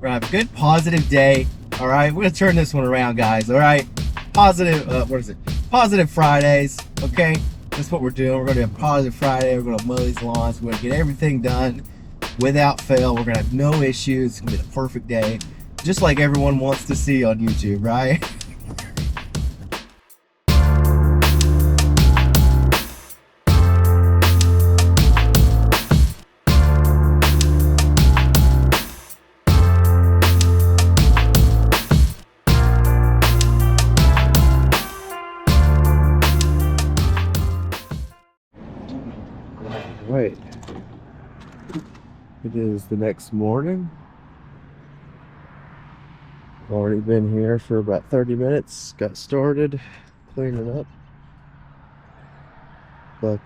We're gonna have a good positive day. All right, we're gonna turn this one around, guys. All right, positive. What is it? Positive Fridays. Okay, that's what we're doing. We're gonna do a positive Friday. We're gonna mow these lawns. We're gonna get everything done without fail. We're gonna have no issues. It's gonna be the perfect day, just like everyone wants to see on YouTube, right? Right. It is the next morning. Already been here for about 30 minutes. Got started cleaning up. But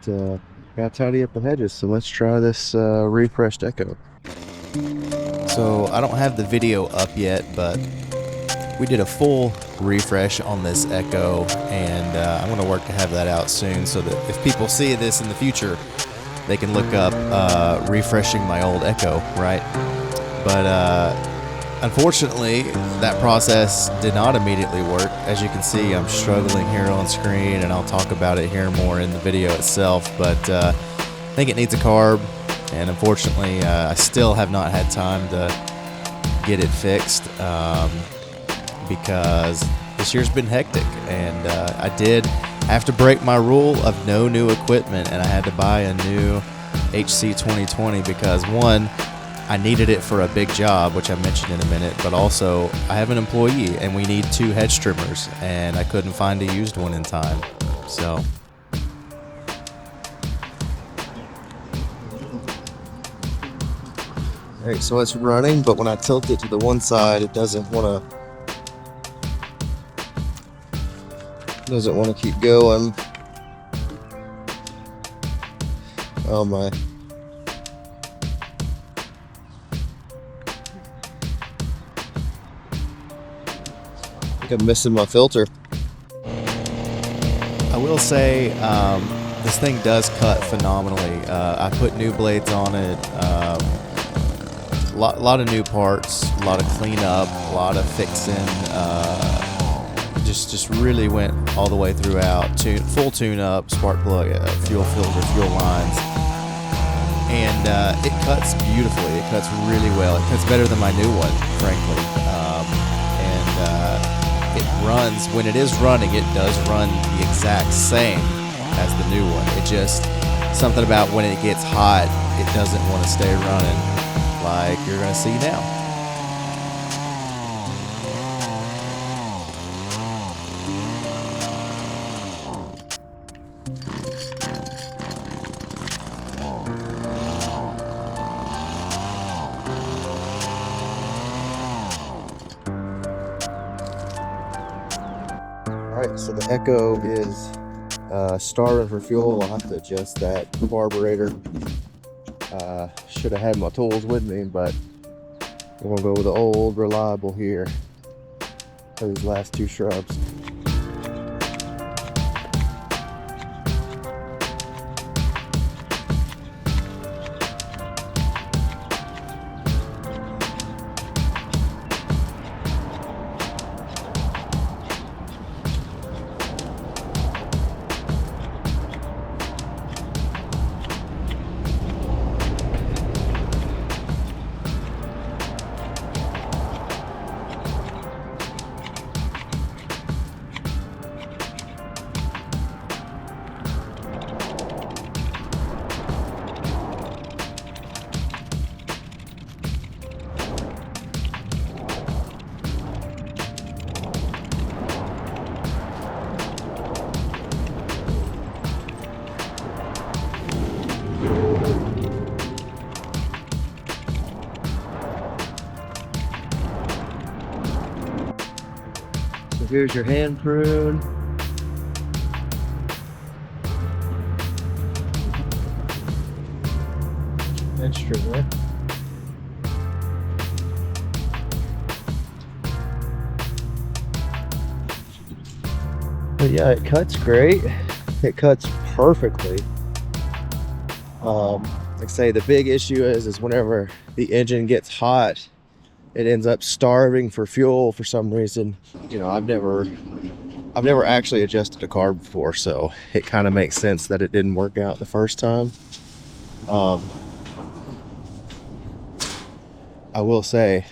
gotta tidy up the hedges, so let's try this refreshed Echo. So I don't have the video up yet, but we did a full refresh on this Echo, and I'm going to work to have that out soon so that if people see this in the future, they can look up refreshing my old Echo, right? But unfortunately, that process did not immediately work. As you can see, I'm struggling here on screen, and I'll talk about it here more in the video itself, but I think it needs a carb, and unfortunately, I still have not had time to get it fixed because this year's been hectic, and I did have to break my rule of no new equipment, and I had to buy a new HC 2020 because one, I needed it for a big job, which I mentioned in a minute, but also I have an employee and we need 2 hedge trimmers, and I couldn't find a used one in time. So Alright, so it's running, but when I tilt it to the one side, it doesn't want to keep going. Oh my. I think I'm missing my filter. I will say this thing does cut phenomenally. I put new blades on it, lot of new parts, a lot of cleanup, a lot of fixing. Just really went all the way throughout. Full tune-up, spark plug, fuel filter, fuel lines, and it cuts beautifully. It cuts really well. It cuts better than my new one, frankly. And it runs, when it is running, it does run the exact same as the new one. It just, something about when it gets hot, it doesn't want to stay running like you're going to see now. Alright, so the Echo is starving for fuel. I'll have to adjust that carburetor. Should have had my tools with me, but we're gonna go with the old reliable here for these last 2 shrubs. So here's your hand prune. Edge trimmer. But yeah, it cuts great. It cuts perfectly. Like I say, the big issue is whenever the engine gets hot, it ends up starving for fuel for some reason. You know, I've never actually adjusted a carb before, so it kind of makes sense that it didn't work out the first time. I will say,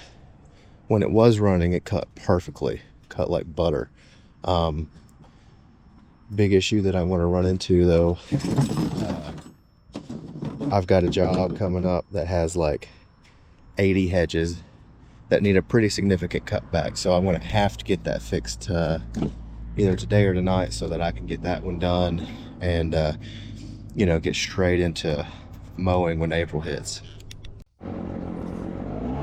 when it was running, it cut perfectly, cut like butter. Big issue that I want to run into though, I've got a job coming up that has like 80 hedges that need a pretty significant cutback, so I'm going to have to get that fixed either today or tonight so that I can get that one done and you know, get straight into mowing when April hits.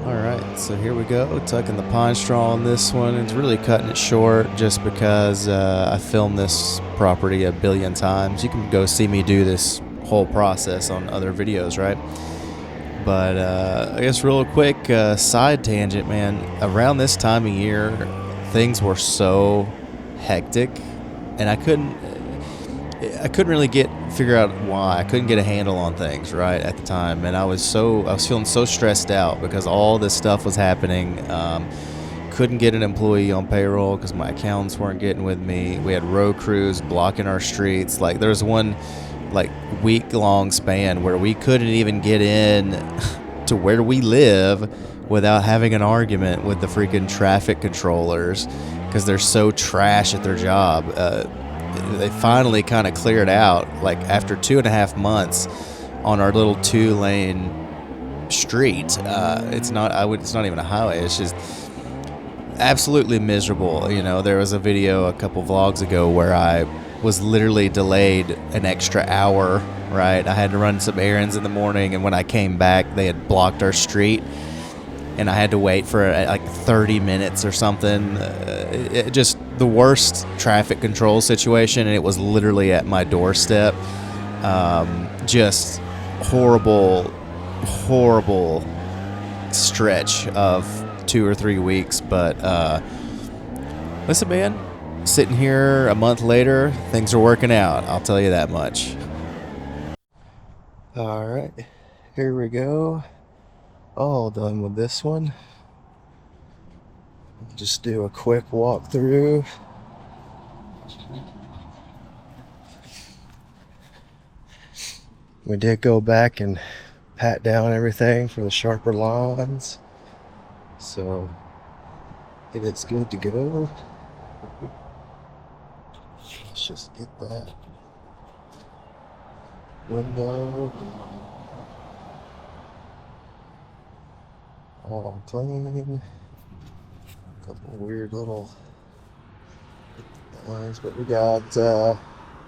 Alright, so here we go, tucking the pine straw on this one. It's really cutting it short just because I filmed this property a billion times. You can go see me do this whole process on other videos, right? But I guess real quick, side tangent, man. Around this time of year, things were so hectic, and I couldn't really figure out why. I couldn't get a handle on things right at the time, and I was feeling so stressed out because all this stuff was happening. Couldn't get an employee on payroll because my accountants weren't getting with me. We had road crews blocking our streets. Like, there was one like week-long span where we couldn't even get in to where we live without having an argument with the freaking traffic controllers because they're so trash at their job. They finally kind of cleared out, like after 2.5 months on our little 2-lane street. It's not even a highway. It's just absolutely miserable. You know, there was a video a couple vlogs ago where I was literally delayed an extra hour, right? I had to run some errands in the morning, and when I came back, they had blocked our street, and I had to wait for like 30 minutes or something. Just the worst traffic control situation, and it was literally at my doorstep. Just horrible stretch of 2 or 3 weeks. But listen, man, sitting here a month later, things are working out. I'll tell you that much. All right, here we go. All done with this one. Just do a quick walkthrough. We did go back and pat down everything for the sharper lines, so it's good to go. Let's just get that window all clean. A couple weird little lines, but we got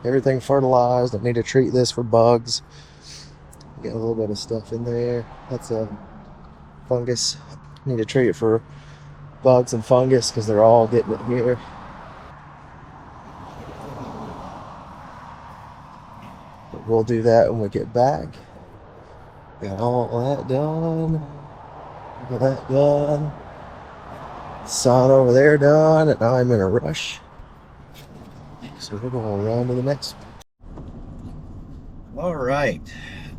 everything fertilized. I need to treat this for bugs. Got a little bit of stuff in there. That's a fungus. Need to treat it for bugs and fungus because they're all getting it here. But we'll do that when we get back. Got all that done. Got that done. Sign over there done, and now I'm in a rush. So we're going to run to the next one. All right.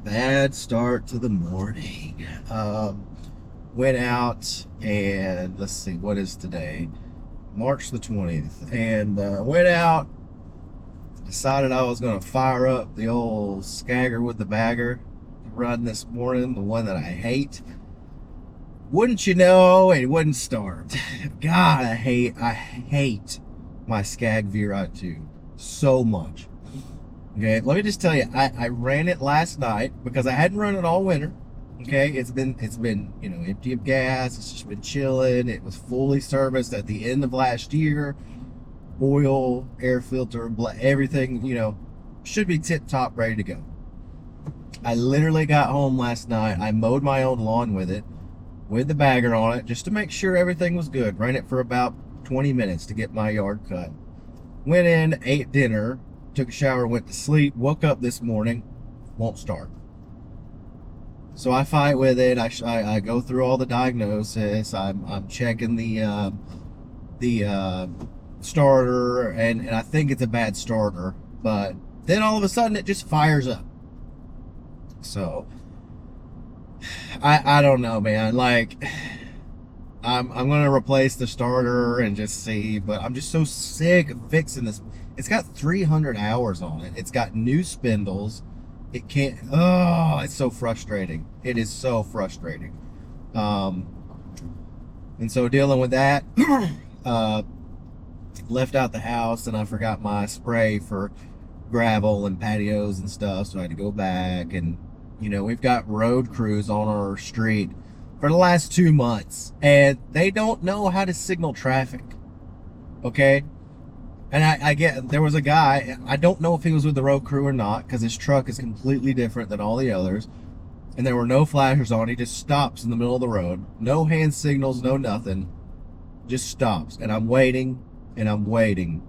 Bad start to the morning. Went out and let's see, what is today? March the 20th. And went out, decided I was going to fire up the old Skagger with the bagger run this morning, the one that I hate. Wouldn't you know, it wouldn't start. God, I hate my Skag V-Rod 2 so much. Okay, let me just tell you, I ran it last night because I hadn't run it all winter. Okay, it's been you know, empty of gas. It's just been chilling. It was fully serviced at the end of last year. Oil, air filter, everything, you know, should be tip top, ready to go. I literally got home last night. I mowed my own lawn with it, with the bagger on it, just to make sure everything was good. Ran it for about 20 minutes to get my yard cut. Went in, ate dinner, took a shower, went to sleep, woke up this morning, won't start. So I fight with it. I go through all the diagnosis. I'm checking the starter, and I think it's a bad starter, but then all of a sudden it just fires up. So I don't know, man. Like, I'm gonna replace the starter and just see, but I'm just so sick of fixing this. It's got 300 hours on it. It's got new spindles. It can't. Oh, it's so frustrating. It is so frustrating. And so dealing with that, left out the house and I forgot my spray for gravel and patios and stuff, so I had to go back. And you know, we've got road crews on our street for the last 2 months and they don't know how to signal traffic. Okay, and I get, there was a guy, I don't know if he was with the road crew or not, because his truck is completely different than all the others, and there were no flashers on. He just stops in the middle of the road, no hand signals, no nothing, just stops. And I'm waiting and I'm waiting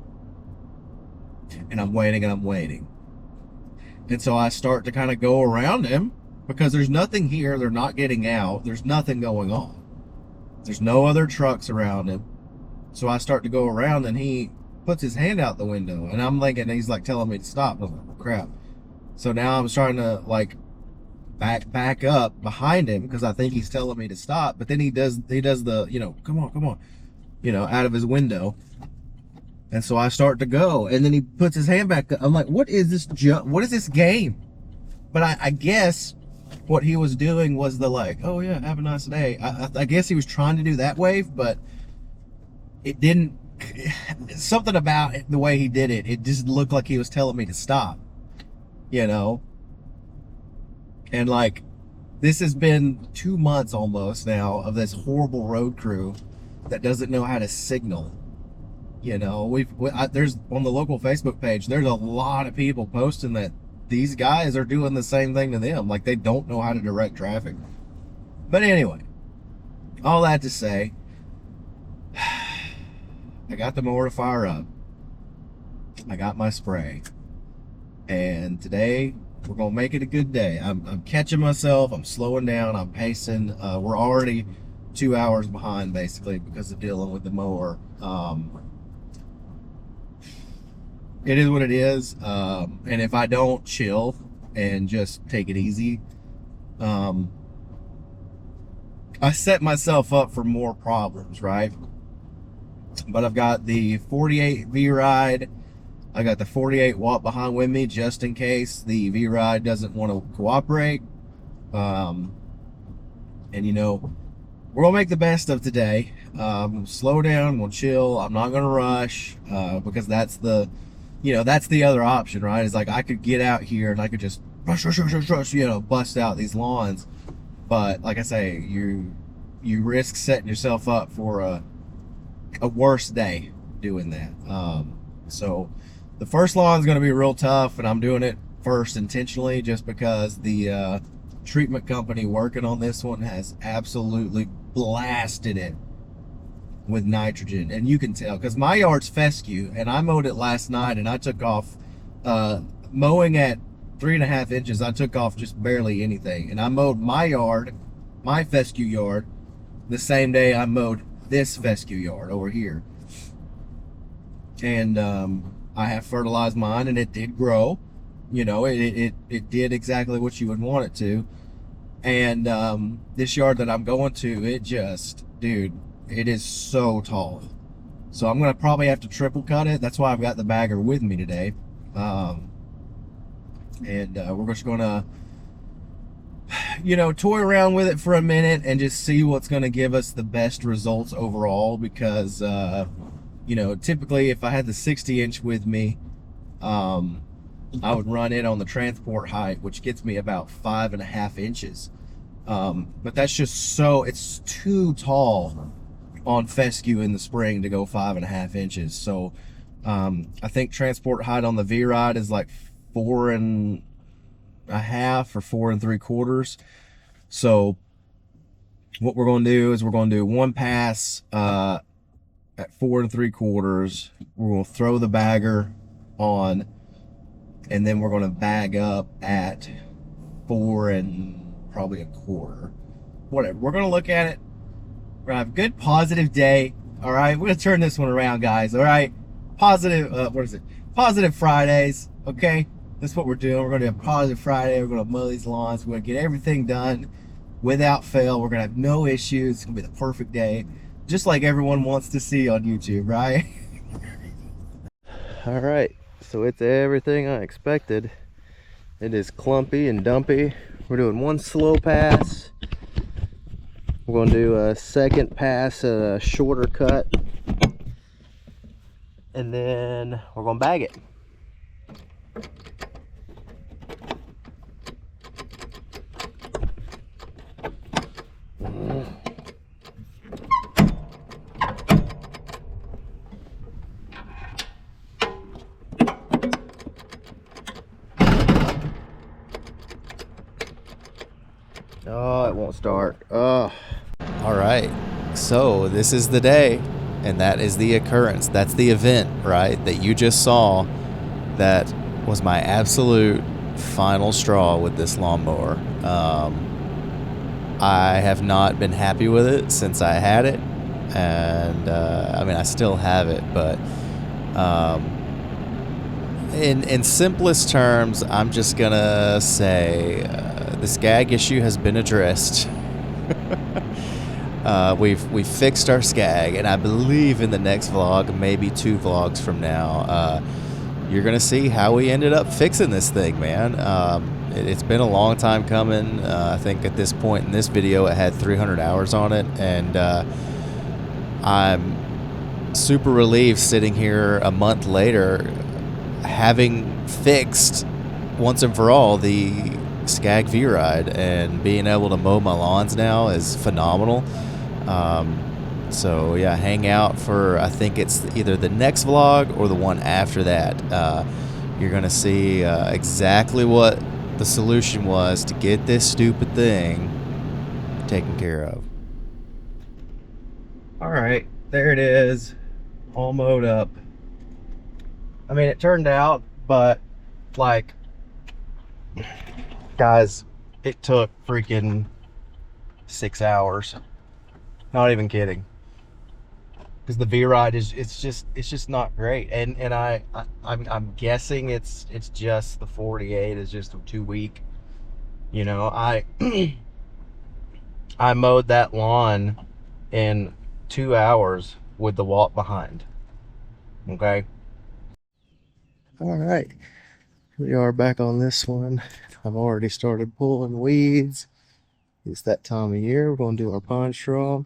and I'm waiting and I'm waiting. And so I start to kind of go around him because there's nothing here. They're not getting out. There's nothing going on. There's no other trucks around him. So I start to go around and he puts his hand out the window and I'm thinking he's like telling me to stop. I was like, oh, crap. So now I'm starting to like back up behind him because I think he's telling me to stop. But then he does the, you know, come on, you know, out of his window. And so I start to go, and then he puts his hand back up. I'm like, what is this what is this game? But I guess what he was doing was the like, oh yeah, have a nice day. I guess he was trying to do that wave, but it didn't. Something about it, the way he did it, it just looked like he was telling me to stop, you know. And like, this has been 2 months almost now of this horrible road crew that doesn't know how to signal. You know, there's on the local Facebook page, there's a lot of people posting that these guys are doing the same thing to them. Like, they don't know how to direct traffic. But anyway, all that to say, I got the mower to fire up. I got my spray. And today, we're going to make it a good day. I'm catching myself. I'm slowing down. I'm pacing. We're already 2 hours behind, basically, because of dealing with the mower. It is what it is. And if I don't chill and just take it easy, I set myself up for more problems, right? But I've got the 48 V-Ride. I got the 48 watt behind with me just in case the V-Ride doesn't want to cooperate. And you know, we're gonna make the best of today. Slow down, we'll chill. I'm not gonna rush, because that's the, you know, that's the other option, right? It's like I could get out here and I could just rush, you know, bust out these lawns. But like I say, you risk setting yourself up for a worse day doing that. So the first lawn is going to be real tough, and I'm doing it first intentionally just because the treatment company working on this one has absolutely blasted it with nitrogen. And you can tell because my yard's fescue, and I mowed it last night, and I took off mowing at 3.5 inches. I took off just barely anything, and I mowed my yard, my fescue yard, the same day I mowed this fescue yard over here. And I have fertilized mine, and it did grow. You know, it did exactly what you would want it to. And this yard that I'm going to, it just, dude, it is so tall. So I'm gonna probably have to triple cut it. That's why I've got the bagger with me today. We're just gonna, you know, toy around with it for a minute and just see what's gonna give us the best results overall. Because you know, typically if I had the 60-inch with me, I would run it on the transport height, which gets me about 5.5 inches. But that's just so, it's too tall on fescue in the spring to go 5.5 inches. So I think transport height on the V-Ride is like 4.5 or 4.75. So what we're going to do is we're going to do one pass at 4.75. We're going to throw the bagger on, and then we're going to bag up at 4.25. Whatever. We're going to look at it. We're going to have a good positive day. All right. We're going to turn this one around, guys. All right. Positive, Positive Fridays. Okay. That's what we're doing. We're going to do a positive Friday. We're going to mow these lawns. We're going to get everything done without fail. We're going to have no issues. It's going to be the perfect day. just like everyone wants to see on YouTube, right? All right, so it's everything I expected. It is clumpy and dumpy. We're doing one slow pass. We're going to do a second pass, a shorter cut, and then we're going to bag it. Oh, it won't start. Oh. All right. So this is the day, and that is the occurrence. That's the event, right? That you just saw. That was my absolute final straw with this lawnmower. I have not been happy with it since I had it, and I mean I still have it, but in simplest terms, I'm just gonna say the skag issue has been addressed. We've fixed our skag, and I believe in the next vlog, maybe 2 vlogs from now, you're gonna see how we ended up fixing this thing, man. It's been a long time coming. I think at this point in this video, it had 300 hours on it, and I'm super relieved sitting here a month later, having fixed once and for all the skag V-Ride, and being able to mow my lawns now is phenomenal. So yeah, hang out for, I think it's either the next vlog or the one after that. You're gonna see exactly what the solution was to get this stupid thing taken care of. All right, there it is, all mowed up. I mean, it turned out, but like, guys, it took freaking 6 hours. Not even kidding. Because the V-Ride is, it's just not great, and I'm guessing it's just the 48 is just too weak. You know, I I mowed that lawn in 2 hours with the walk behind. Okay. All right, we are back on this one. I've already started pulling weeds. It's that time of year. We're gonna do our pine straw.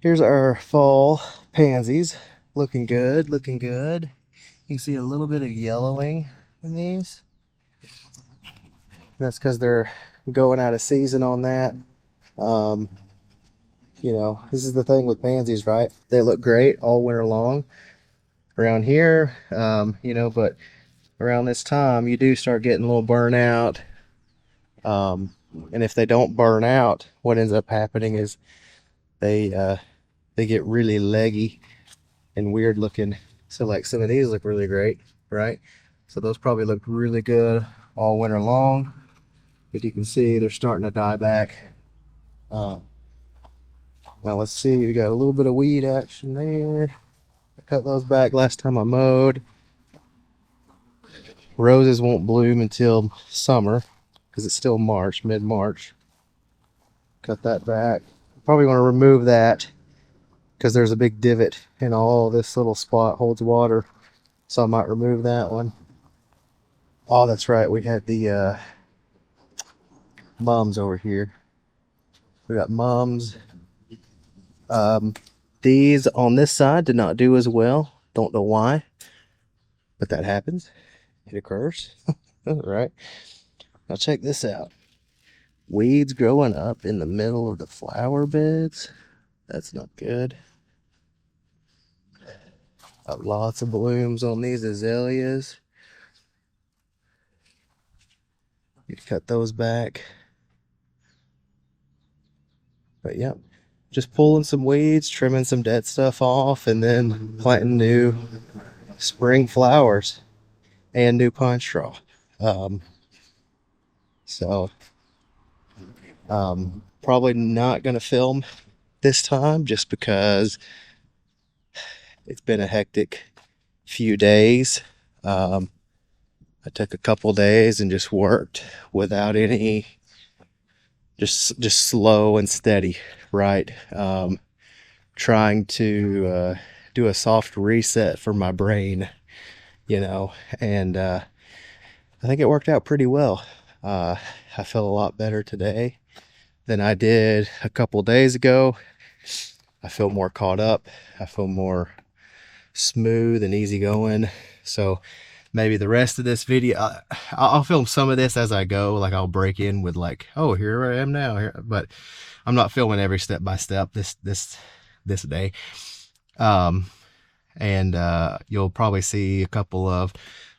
Here's our fall pansies. Looking good, looking good. You can see a little bit of yellowing in these. That's because they're going out of season on that. You know, this is the thing with pansies, right? They look great all winter long around here, you know, but around this time you do start getting a little burnout. And if they don't burn out, what ends up happening is they get really leggy and weird looking. So like some of these look really great, right? So those probably look really good all winter long, but you can see they're starting to die back. Now let's see, we got a little bit of weed action there. I cut those back last time I mowed. Roses won't bloom until summer because it's still March, mid-March. Cut that back. Probably want to remove that because there's a big divot in all this little spot holds water, so I might remove that one. Oh, that's right, we had the mums over here. We got mums. These on this side did not do as well. Don't know why, but that happens. It occurs. All right, now check this out. Weeds growing up in the middle of the flower beds. That's not good. Got lots of blooms on these azaleas. You cut those back. But yeah, just pulling some weeds, trimming some dead stuff off, and then planting new spring flowers and new pine straw. Probably not going to film this time just because it's been a hectic few days. I took a couple days and just worked without any just slow and steady, right? Trying to do a soft reset for my brain, and I think it worked out pretty well. I feel a lot better today than I did a couple days ago. I feel more caught up. I feel more smooth and easygoing. So maybe the rest of this video, I'll film some of this as I go. Like I'll break in with like, oh, here I am now. But I'm not filming every step by step this day. You'll probably see a couple of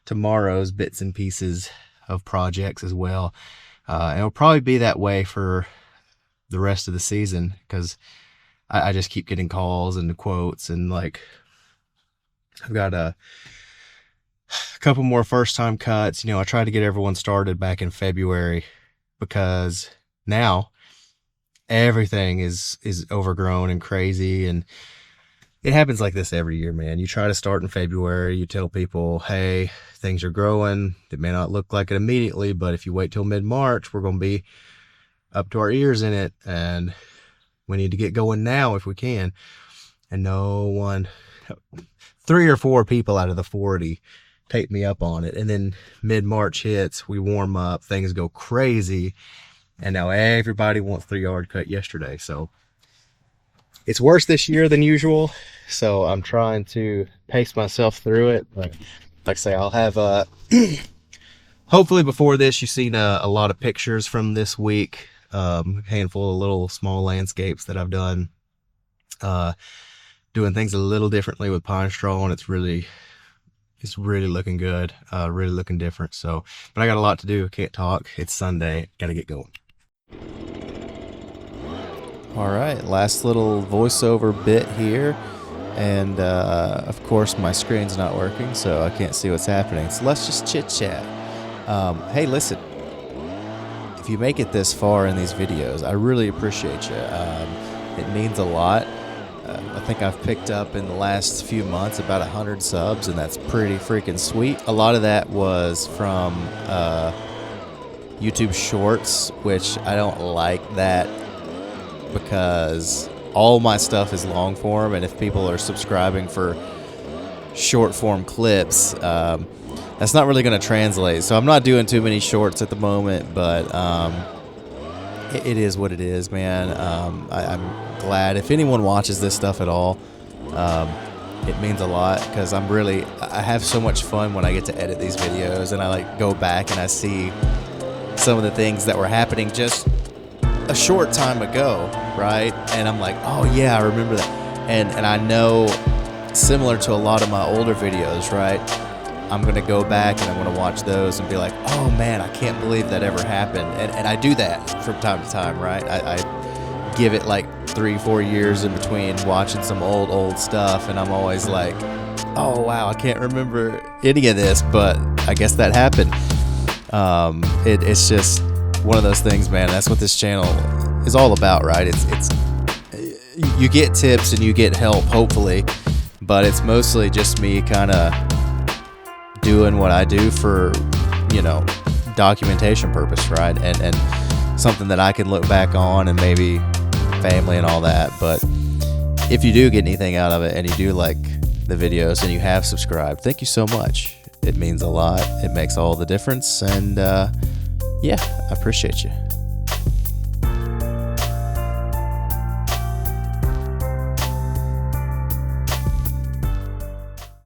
tomorrow's bits and pieces of projects as well. And it'll probably be that way for the rest of the season, because I just keep getting calls and quotes, and like I've got a couple more first time cuts. I tried to get everyone started back in February, because now everything is overgrown and crazy, and it happens like this every year, man. You try to start in February, you tell people, hey, things are growing. It may not look like it immediately, but if you wait till mid-March, we're going to be up to our ears in it, and we need to get going now if we can. And no one, 3 or 4 people out of the 40 take me up on it. And then mid-March hits, we warm up, things go crazy, and now everybody wants their yard cut yesterday. So it's worse this year than usual, so I'm trying to pace myself through it. But like I say, I'll have hopefully before this you've seen a lot of pictures from this week, a handful of little small landscapes that I've done, doing things a little differently with pine straw, and it's really looking good, really looking different. So, but I got a lot to do. Can't talk. It's Sunday. Got to get going. All right, last little voiceover bit here, and of course my screen's not working, so I can't see what's happening. So let's just chit chat. Hey, listen, if you make it this far in these videos, I really appreciate you. It means a lot. I think I've picked up in the last few months about 100 subs, and that's pretty freaking sweet. A lot of that was from YouTube Shorts, which I don't like that, because all my stuff is long form, and if people are subscribing for short form clips, that's not really going to translate. So I'm not doing too many shorts at the moment, but it is what it is, man. I'm glad if anyone watches this stuff at all. It means a lot, because I have so much fun when I get to edit these videos, and I like go back and I see some of the things that were happening just a short time ago, right? And I'm like, oh yeah, I remember that. And I know, similar to a lot of my older videos, right, I'm gonna go back and I'm gonna watch those and be like, oh man, I can't believe that ever happened. And I do that from time to time, right? I give it like 3-4 years in between watching some old stuff, and I'm always like, oh wow, I can't remember any of this, but I guess that happened. It's just one of those things, man. That's what this channel is all about, right? It's you get tips and you get help, hopefully, but it's mostly just me kind of doing what I do for, documentation purpose, right? And something that I can look back on, and maybe family and all that. But if you do get anything out of it, and you do like the videos, and you have subscribed, thank you so much. It means a lot. It makes all the difference, and yeah, I appreciate you.